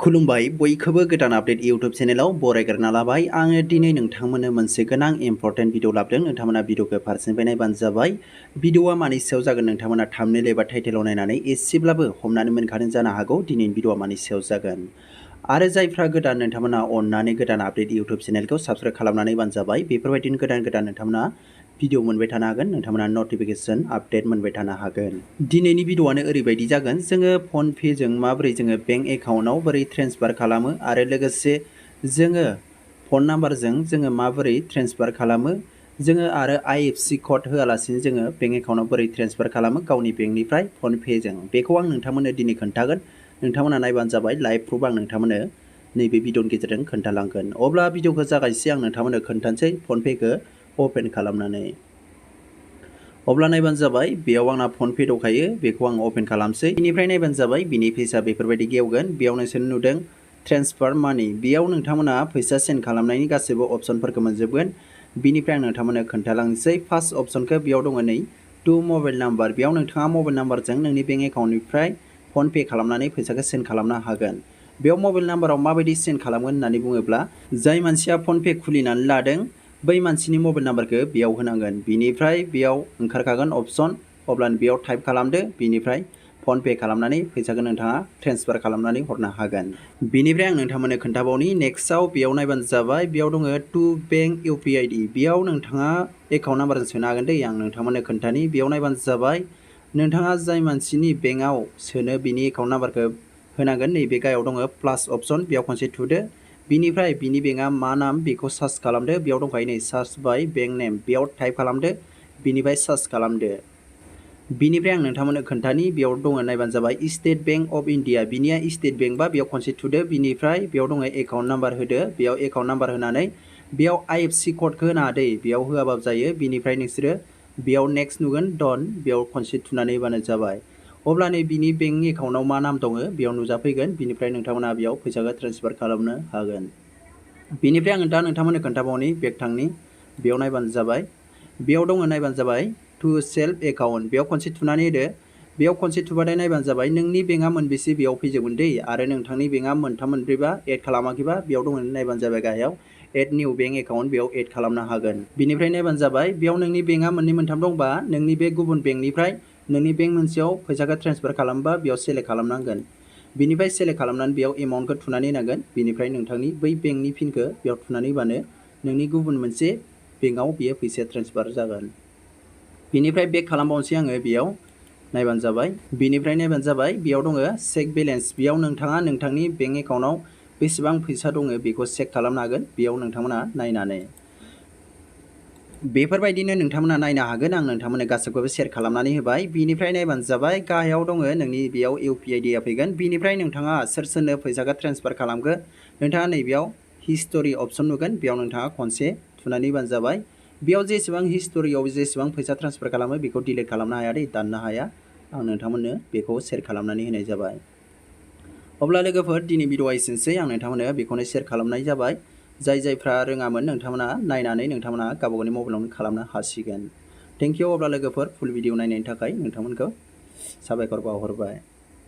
खुलुमबाय बयखौबो गोदान आपडेट इउट्यूब चेनेलाव बरायग्रोना लाबाय। आङो दिनै नोंथांमोननो मोनसे गोनां इम्पर्टेन्ट भिडिअ लाबोदों। नोंथांमोना भिडिअखौ फारसेनिफ्राय नायबानो जाबाय। भिडिअआ मानि सायाव जागोन नोंथांमोना थाम्बनेल एबा टाइटेलाव नायनानै एसेब्लाबो हमनानै मोनखादों जानो हागौ दिनैनि भिडिअआ मानि सायाव जागोन। आरो जायफ्रा गोदान नोंथांमोना अननानै गोदान आपडेट इउट्यूब चेनेलखौ साबस्क्राइब खालामनानै बानो जाबाय। बेफोरबायदिनो गोदान गोदान नोंथांमोना भिडिअ मोनबाय थानो हागोन, नोंथांमोना नटिफिकेशन आपडेट मोनबाय थानो हागोन। दिनैनि भिडिअआनो ओरैबायदि जागोन, जोङो फन पे जों माबोरै जोङो बेंक एकाउन्टआव बोरै ट्रेन्सफार खालामो आरो लोगोसे जोङो फन नाम्बारजों जोङो माबोरै ट्रेन्सफार खालामो, जोङो आरो IFSC कोड होआलासिनो जोङो बेंक एकाउन्टआव बोरै ट्रेन्सफार खालामो गावनि बेंकनिफ्राय फन पे जों, बेखौ आं नोंथांमोननो दिनै खोन्थागोन। नोंथांमोना नायबानो जाबाय। लाइभ प्रुफ आं नोंथांमोननो नैबे भिडिअनि गेजेरजों खोन्थालांगोन। अब्ला भिडिअखौ जागायसै, आं नोंथांमोननो खोन्थानोसै फन पेखौ अपेन खालामनानै। अब्ला नायबानो जाबाय, बेयाव आंना फन पे दंखायो, बेखौ आं अपेन खालामसै। बेनिफ्राय नायबानो जाबाय, बिनि पेजआ बेफोरबायदि गेवगोन। बेयाव नोंसोर नुदों ट्रेन्सफार मानि, बेयाव नोंथांमोना फैसा सेन्ड खालामनायनि गासैबो अपसनफोरखौ मोनजोबगोन। बिनिफ्राय आं नोंथांमोननो खोन्थालांसै। फार्स्ट अपसनखौ बेयाव दङ नै टु मबाइल नाम्बार, बेयाव नोंथाङा मबाइल नाम्बारजों नोंनि बेंक एकाउन्टनिफ्राय फन पे खालामनानै फैसाखौ सेन्ड खालामनो हागोन। बेयाव मबाइल नाम्बाराव माबायदि सेन्ड खालामगोन होननानै बुङोब्ला, जाय मानसिया फन पे खुलिनानै लादों बै मानसिनि मबाइल नाम्बारखौ बेयाव होनांगोन। बिनिफ्राय बेयाव ओंखारखागोन अपसन, अब्लानो बेयाव टाइप खालामदो, बिनिफ्राय फन पे खालामनानै फैसाखौ नोंथाङा ट्रेन्सफार खालामनानै हरनो हागोन। बिनिफ्राय आं नोंथांमोननो खोन्थाबावनि नेक्स्टआव बेयाव नायबानो जाबाय, बेयाव दङ टु बेंक UPID, बेयाव नोंथाङा एकाउन्ट नाम्बारजों सोनो हागोन दै, आं नोंथांमोननो खोन्थानि। बेयाव नायबानो जाबाय, नोंथाङा जाय मानसिनि बेंकआव सोनो बिनि एकाउन्ट नाम्बारखौ होनांगोन। नैबे गायाव दङ प्लास अपसन, बेयाव खनसे थुदो। बिनिफ्राय बिनि बेंकआ मा नाम बेखौ सार्च खालामदो। बेयाव दंखायो नै सार्च बाय बेंक नेम, बेयाव टाइप खालामदो, बिनिफ्राय सार्च खालामदो। बिनिफ्राय आं नोंथांमोननो खोन्थानि, बेयाव दङ नायबानो जाबाय स्टेट बेंक अफ इन्डिया, बिनिया स्टेट बेंक बा बेयाव खनसे थुदो। बिनिफ्राय बेयाव दङ एकाउन्ट नाम्बार होदो, बेयाव एकाउन्ट नाम्बार होनानै बेयाव IFSC कोडखौ होनो हादै, बेयाव होआबाबो जायो। बिनिफ्राय नोंसोरो बेयाव नेक्स्ट नुगोन डन, बेयाव खनसे थुनानै होबानो जाबाय। अब्लानो बिनि बेंक एकाउन्टआव मा नाम दङ बेयाव नुजाफैगोन। बिनिफ्राय नोंथांमोना बेयाव फैसाखौ ट्रेन्सफार खालामनो हागोन। बिनिफ्राय आं दा नोंथांमोननो खोन्थाबावनि बेक थांनि, बेयाव नायबानो जाबाय, बेयाव दङ नायबानो जाबाय टु सेल्फ एकाउन्ट, बेयाव खनसे थुनानै होदो। बेयाव खनसे थुबाथाय नायबानो जाबाय नोंनि बेंकआ मोनबेसे बेयाव फैजोबगोन दै, आरो नोंथांनि बेंकआ मोनथाम मोनब्रैबा एड खालामाखैबा बेयाव दङ नायबानो जाबाय गाहायाव एड निउ बेंक एकाउन्ट, बेयाव एड खालामनो हागोन। बिनिफ्राय नायबानो जाबाय, बेयाव नोंनि बेंकआ मोननै मोनथाम दंबा नोंनि बे गुबुन बेंकनिफ्राय नोंनि बेंक मोनसेयाव फैसाखौ ट्रेन्सफार खालामबा बेयाव सेलेक्ट खालामनांगोन। बिनिफ्राय सेलेक्ट खालामनानै बेयाव एमाउन्टखौ थुनानै होनांगोन। बिनिफ्राय नोंथांनि बै बेंकनि पिनखौ बेयाव थुनानै होबानो नोंनि गुबुन मोनसे बेंकआव बेयो फैसाया ट्रेन्सफार जागोन। बिनिफ्राय बेक खालामबावनोसै आङो, बेयाव नायबानो जाबाय। बिनिफ्राय नायबानो जाबाय, बेयाव दङ चेक बेलेन्स, बेयाव नोंथाङा नोंथांनि बेंक एकाउन्टआव बेसेबां फैसा दङ बेखौ चेक खालामनो हागोन। बेयाव नोंथांमोना नायनानै बेफोरबायदिनो नोंथांमोना नायनो हागोन। आं नोंथांमोननो गासैखौबो शेयार खालामनानै होबाय। बिनिफ्राय नायबानो जाबाय, गाहायाव दङ नोंनि बेयाव UPID आ फैगोन। बिनिफ्राय नोंथाङा सोर सोरनो फैसाखौ ट्रेन्सफार खालामखो नोंथाङा नैबेयाव हिस्टरि अपसन नुगोन, बेयाव नोंथाङा खनसे थुनानै होबानो जाबाय। बेयाव जेसेबां हिस्टरियाव जेसेबां फैसा ट्रेन्सफार खालामो बेखौ डिलिट खालामनो हाया दै, दाननो हाया। आं नोंथांमोननो बेखौ शेयार खालामनानै होनाय जाबाय। अब्ला लोगोफोर दिनै भिडिअआ एसेनोसै, आं नोंथांमोननो बेखौनो शेयार खालामनाय जाबाय। जायफ्रा रोङामोन नोंथांमोना नायनानै नोंथांमोना गावबा गावनि मबाइलावनो खालामनो हासिगोन। Thank you. अब्ला लोगोफोर फुल भिडिअ नायनायनि थाखाय नोंथांमोनखौ साबायखर बावहरबाय।